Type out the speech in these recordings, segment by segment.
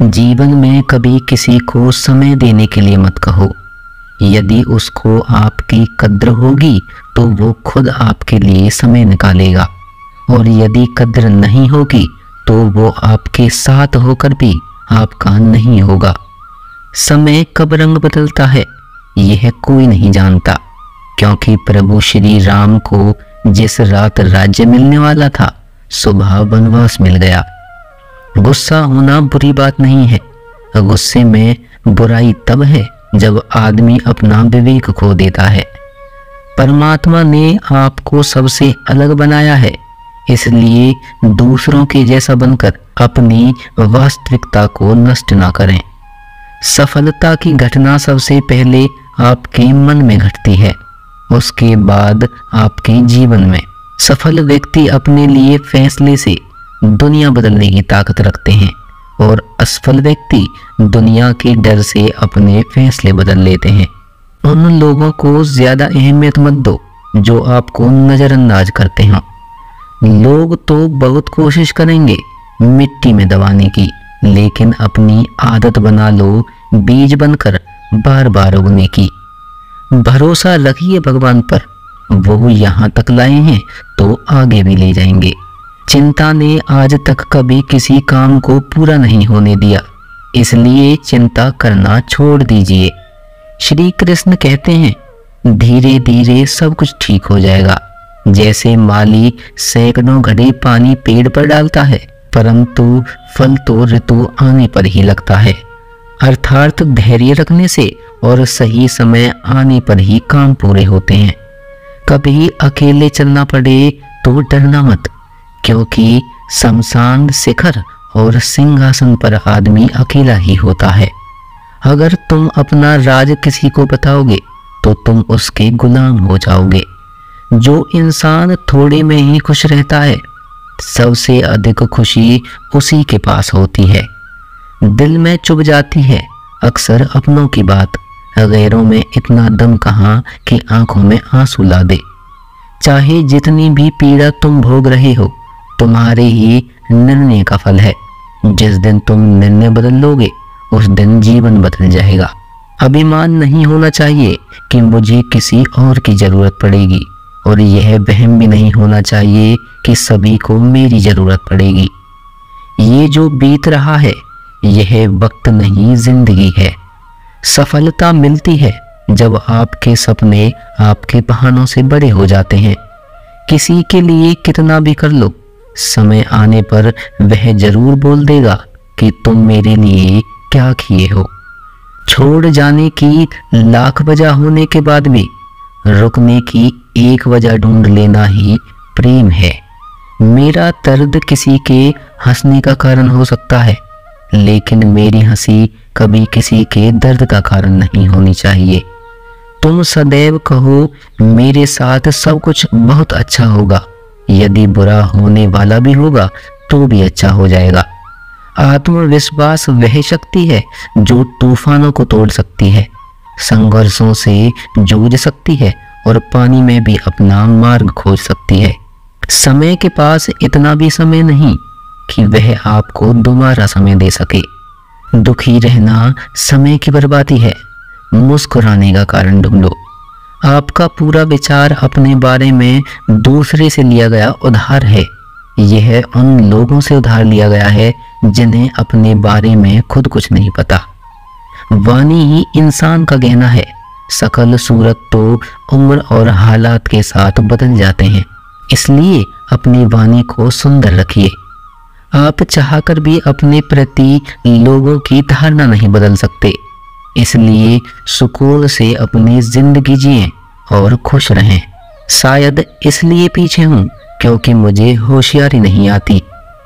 जीवन में कभी किसी को समय देने के लिए मत कहो। यदि उसको आपकी कद्र होगी तो वो खुद आपके लिए समय निकालेगा, और यदि कद्र नहीं होगी तो वो आपके साथ होकर भी आपका नहीं होगा। समय कब रंग बदलता है यह कोई नहीं जानता, क्योंकि प्रभु श्री राम को जिस रात राज्य मिलने वाला था सुबह वनवास मिल गया। गुस्सा होना बुरी बात नहीं है, गुस्से में बुराई तब है जब आदमी अपना विवेक खो देता है। परमात्मा ने आपको सबसे अलग बनाया है, इसलिए दूसरों के जैसा बनकर अपनी वास्तविकता को नष्ट ना करें। सफलता की घटना सबसे पहले आपके मन में घटती है, उसके बाद आपके जीवन में। सफल व्यक्ति अपने लिए फैसले से दुनिया बदलने की ताकत रखते हैं, और असफल व्यक्ति दुनिया के डर से अपने फैसले बदल लेते हैं। उन लोगों को ज्यादा अहमियत मत दो जो आपको नजरअंदाज करते हैं। लोग तो बहुत कोशिश करेंगे मिट्टी में दबाने की, लेकिन अपनी आदत बना लो बीज बनकर बार बार उगने की। भरोसा रखिए भगवान पर, वो यहाँ तक लाए हैं तो आगे भी ले जाएंगे। चिंता ने आज तक कभी किसी काम को पूरा नहीं होने दिया, इसलिए चिंता करना छोड़ दीजिए। श्री कृष्ण कहते हैं धीरे धीरे सब कुछ ठीक हो जाएगा। जैसे माली सैकड़ों घड़े पानी पेड़ पर डालता है, परंतु फल तो ऋतु आने पर ही लगता है। अर्थात धैर्य रखने से और सही समय आने पर ही काम पूरे होते हैं। कभी अकेले चलना पड़े तो डरना मत, क्योंकि शमशान शिखर और सिंहासन पर आदमी अकेला ही होता है। अगर तुम अपना राज किसी को बताओगे तो तुम उसके गुलाम हो जाओगे। जो इंसान थोड़े में ही खुश रहता है, सबसे अधिक खुशी उसी के पास होती है। दिल में चुभ जाती है अक्सर अपनों की बात, गैरों में इतना दम कहाँ कि आंखों में आंसू ला दे। चाहे जितनी भी पीड़ा तुम भोग रहे हो, तुम्हारे ही निर्णय का फल है। जिस दिन तुम निर्णय बदल लोगे उस दिन जीवन बदल जाएगा। अभिमान नहीं होना चाहिए कि मुझे किसी और की जरूरत पड़ेगी, और यह वहम भी नहीं होना चाहिए कि सभी को मेरी जरूरत पड़ेगी। ये जो बीत रहा है यह वक्त नहीं जिंदगी है। सफलता मिलती है जब आपके सपने आपके बहानों से बड़े हो जाते हैं। किसी के लिए कितना भी कर लो, समय आने पर वह जरूर बोल देगा कि तुम मेरे लिए क्या किए हो। छोड़ जाने की लाख वजह होने के बाद भी रुकने की एक वजह ढूंढ लेना ही प्रेम है। मेरा दर्द किसी के हंसने का कारण हो सकता है, लेकिन मेरी हंसी कभी किसी के दर्द का कारण नहीं होनी चाहिए। तुम सदैव कहो मेरे साथ सब कुछ बहुत अच्छा होगा, यदि बुरा होने वाला भी होगा तो भी अच्छा हो जाएगा। आत्मविश्वास वह शक्ति है जो तूफानों को तोड़ सकती है, संघर्षों से जूझ सकती है और पानी में भी अपना मार्ग खोज सकती है। समय के पास इतना भी समय नहीं कि वह आपको दोबारा समय दे सके। दुखी रहना समय की बर्बादी है, मुस्कुराने का कारण ढूंढो। आपका पूरा विचार अपने बारे में दूसरे से लिया गया उधार है। यह उन लोगों से उधार लिया गया है जिन्हें अपने बारे में खुद कुछ नहीं पता। वाणी ही इंसान का गहना है। सकल सूरत तो उम्र और हालात के साथ बदल जाते हैं, इसलिए अपनी वाणी को सुंदर रखिए। आप चाहकर भी अपने प्रति लोगों की धारणा नहीं बदल सकते, इसलिए सुकून से अपनी जिंदगी जिएं और खुश रहें। शायद इसलिए पीछे हूँ क्योंकि मुझे होशियारी नहीं आती।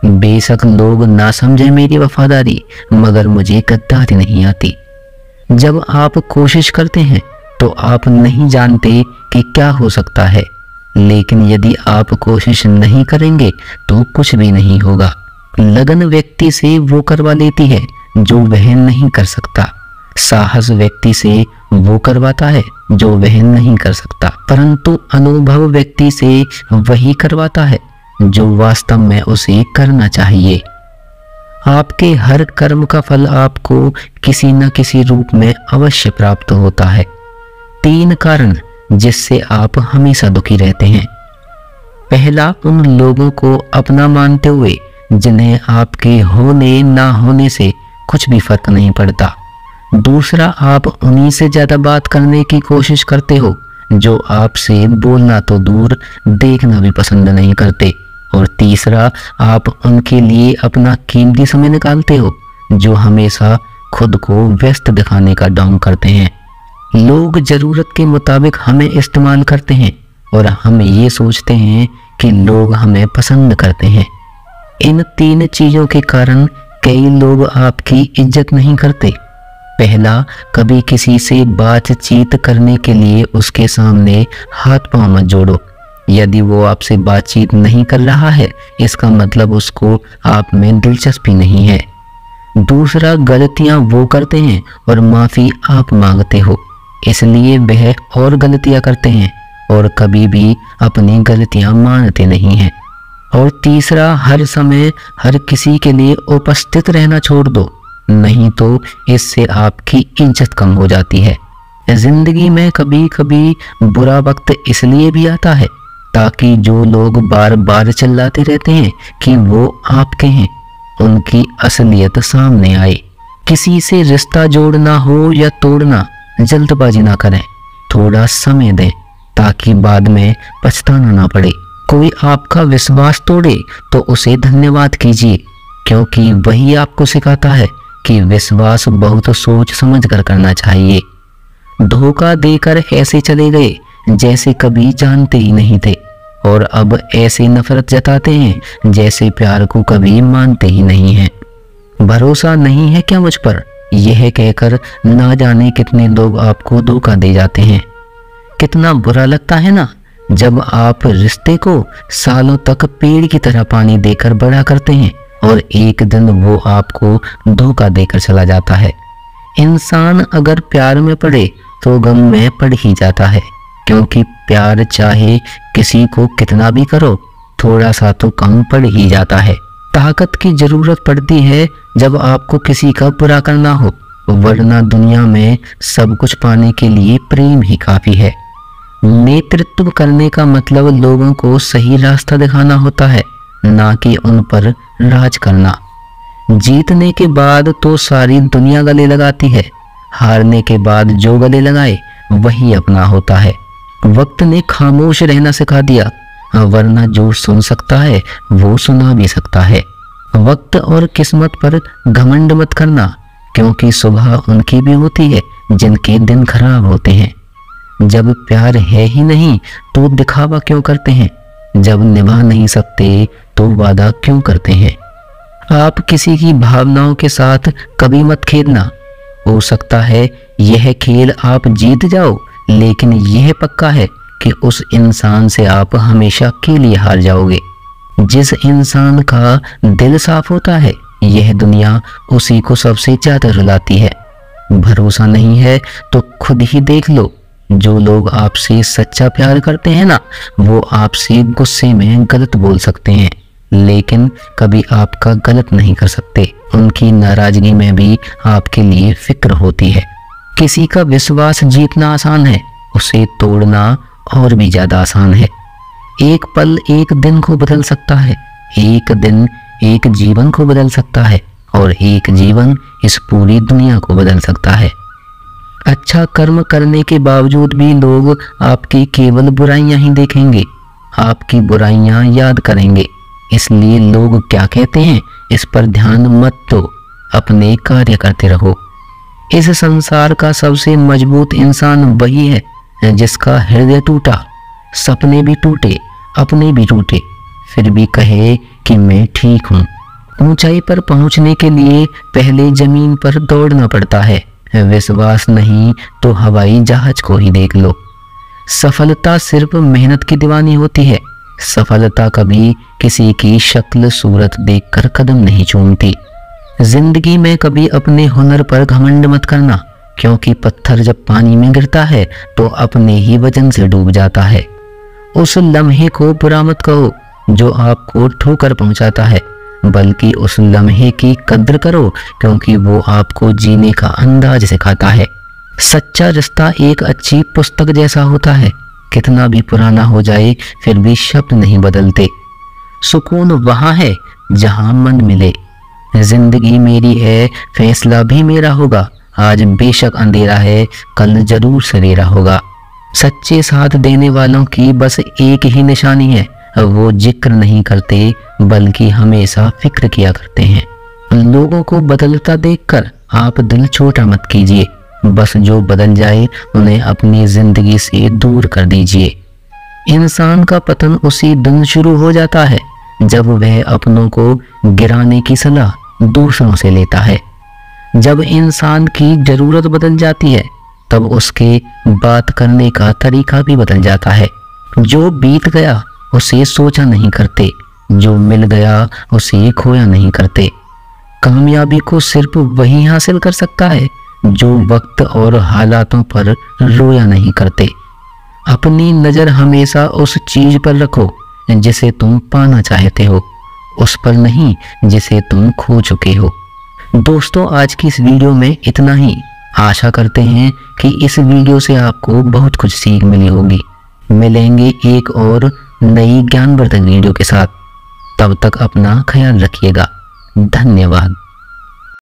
बेशक लोग ना समझे मेरी वफादारी, मगर मुझे गद्दारी नहीं आती। जब आप कोशिश करते हैं तो आप नहीं जानते कि क्या हो सकता है, लेकिन यदि आप कोशिश नहीं करेंगे तो कुछ भी नहीं होगा। लगन व्यक्ति से वो करवा लेती है जो वह नहीं कर सकता। साहस व्यक्ति से वो करवाता है जो वह नहीं कर सकता, परंतु अनुभव व्यक्ति से वही करवाता है जो वास्तव में उसे करना चाहिए। आपके हर कर्म का फल आपको किसी न किसी रूप में अवश्य प्राप्त होता है। 3 कारण जिससे आप हमेशा दुखी रहते हैं। पहला, उन लोगों को अपना मानते हुए जिन्हें आपके होने ना होने से कुछ भी फर्क नहीं पड़ता। दूसरा, आप उन्हीं से ज्यादा बात करने की कोशिश करते हो जो आपसे बोलना तो दूर देखना भी पसंद नहीं करते। और तीसरा, आप उनके लिए अपना कीमती समय निकालते हो जो हमेशा खुद को व्यस्त दिखाने का ढोंग करते हैं। लोग जरूरत के मुताबिक हमें इस्तेमाल करते हैं और हम ये सोचते हैं कि लोग हमें पसंद करते हैं। इन 3 चीजों के कारण कई लोग आपकी इज्जत नहीं करते। पहला, कभी किसी से बातचीत करने के लिए उसके सामने हाथ पांव मत जोड़ो। यदि वो आपसे बातचीत नहीं कर रहा है, इसका मतलब उसको आप में दिलचस्पी नहीं है। दूसरा, गलतियां वो करते हैं और माफी आप मांगते हो, इसलिए वह और गलतियां करते हैं और कभी भी अपनी गलतियां मानते नहीं हैं। और तीसरा, हर समय हर किसी के लिए उपस्थित रहना छोड़ दो, नहीं तो इससे आपकी इज्जत कम हो जाती है। जिंदगी में कभी कभी बुरा वक्त इसलिए भी आता है ताकि जो लोग बार बार चिल्लाते रहते हैं कि वो आपके हैं, उनकी असलियत सामने आए। किसी से रिश्ता जोड़ना हो या तोड़ना, जल्दबाजी ना करें, थोड़ा समय दें ताकि बाद में पछताना ना पड़े। कोई आपका विश्वास तोड़े तो उसे धन्यवाद कीजिए, क्योंकि वही आपको सिखाता है कि विश्वास बहुत सोच समझ कर करना चाहिए। धोखा देकर ऐसे चले गए जैसे कभी जानते ही नहीं थे, और अब ऐसे नफरत जताते हैं जैसे प्यार को कभी मानते ही नहीं हैं। भरोसा नहीं है क्या मुझ पर, यह कहकर ना जाने कितने लोग आपको धोखा दे जाते हैं। कितना बुरा लगता है ना जब आप रिश्ते को सालों तक पेड़ की तरह पानी देकर बड़ा करते हैं और एक दिन वो आपको धोखा देकर चला जाता है। इंसान अगर प्यार में पड़े तो गम में पड़ ही जाता है, क्योंकि प्यार चाहे किसी को कितना भी करो, थोड़ा सा तो कम पड़ ही जाता है। ताकत की जरूरत पड़ती है जब आपको किसी का बुरा करना हो, वरना दुनिया में सब कुछ पाने के लिए प्रेम ही काफी है। नेतृत्व करने का मतलब लोगों को सही रास्ता दिखाना होता है, ना कि उन पर राज करना। जीतने के बाद तो सारी दुनिया गले लगाती है, हारने के बाद जो गले लगाए वही अपना होता है। वक्त ने खामोश रहना सिखा दिया, वरना जो सुन सकता है वो सुना भी सकता है। वक्त और किस्मत पर घमंड मत करना, क्योंकि सुबह उनकी भी होती है जिनके दिन खराब होते हैं। जब प्यार है ही नहीं तो दिखावा क्यों करते हैं? जब निभा नहीं सकते तो वादा क्यों करते हैं? आप किसी की भावनाओं के साथ कभी मत खेलना। हो सकता है यह खेल आप जीत जाओ, लेकिन यह पक्का है कि उस इंसान से आप हमेशा के लिए हार जाओगे। जिस इंसान का दिल साफ होता है, यह दुनिया उसी को सबसे ज्यादा रुलाती है। भरोसा नहीं है तो खुद ही देख लो। जो लोग आपसे सच्चा प्यार करते हैं ना, वो आपसे गुस्से में गलत बोल सकते हैं, लेकिन कभी आपका गलत नहीं कर सकते। उनकी नाराजगी में भी आपके लिए फिक्र होती है। किसी का विश्वास जीतना आसान है, उसे तोड़ना और भी ज्यादा आसान है। एक पल एक दिन को बदल सकता है, एक दिन एक जीवन को बदल सकता है, और एक जीवन इस पूरी दुनिया को बदल सकता है। अच्छा कर्म करने के बावजूद भी लोग आपकी केवल बुराइयां ही देखेंगे, आपकी बुराइयां याद करेंगे। इसलिए लोग क्या कहते हैं इस पर ध्यान मत दो, अपने कार्य करते रहो। इस संसार का सबसे मजबूत इंसान वही है जिसका हृदय टूटा, सपने भी टूटे, अपने भी टूटे, फिर भी कहे कि मैं ठीक हूँ। ऊंचाई पर पहुंचने के लिए पहले जमीन पर दौड़ना पड़ता है। विश्वास नहीं तो हवाई जहाज को ही देख लो। सफलता सिर्फ मेहनत की दीवानी होती है। सफलता कभी किसी की शक्ल सूरत देखकर कदम नहीं चूमती। जिंदगी में कभी अपने हुनर पर घमंड मत करना, क्योंकि पत्थर जब पानी में गिरता है तो अपने ही वजन से डूब जाता है। उस लम्हे को बुरा मत कहो जो आपको ठोकर पहुंचाता है। बल्कि उस लम्हे की कद्र करो, क्योंकि वो आपको जीने का अंदाज सिखाता है। सच्चा रिश्ता एक अच्छी पुस्तक जैसा होता है, कितना भी पुराना हो जाए फिर भी शब्द नहीं बदलते। सुकून वहाँ है जहाँ मन मिले। जिंदगी मेरी है, फैसला भी मेरा होगा। आज बेशक अंधेरा है, कल जरूर सवेरा होगा। सच्चे साथ देने वालों की बस एक ही निशानी है, वो जिक्र नहीं करते बल्कि हमेशा फिक्र किया करते हैं। लोगों को बदलता देखकर आप दिल छोटा मत कीजिए, बस जो बदल जाए उन्हें अपनी जिंदगी से दूर कर दीजिए। इंसान का पतन उसी दिन शुरू हो जाता है जब वह अपनों को गिराने की सलाह दूसरों से लेता है। जब इंसान की जरूरत बदल जाती है तब उसके बात करने का तरीका भी बदल जाता है। जो बीत गया उसे सोचा नहीं करते, जो मिल गया उसे खोया नहीं करते। कामयाबी को सिर्फ वही हासिल कर सकता है जो वक्त और हालातों पर रोया नहीं करते। अपनी नज़र हमेशा उस चीज पर रखो जिसे तुम पाना चाहते हो, उस पर नहीं जिसे तुम खो चुके हो। दोस्तों, आज की इस वीडियो में इतना ही। आशा करते हैं कि इस वीडियो से आपको बहुत कुछ सीख मिली होगी। मिलेंगे एक और नई ज्ञानवर्धक वीडियो के साथ। तब तक अपना ख्याल रखिएगा। धन्यवाद।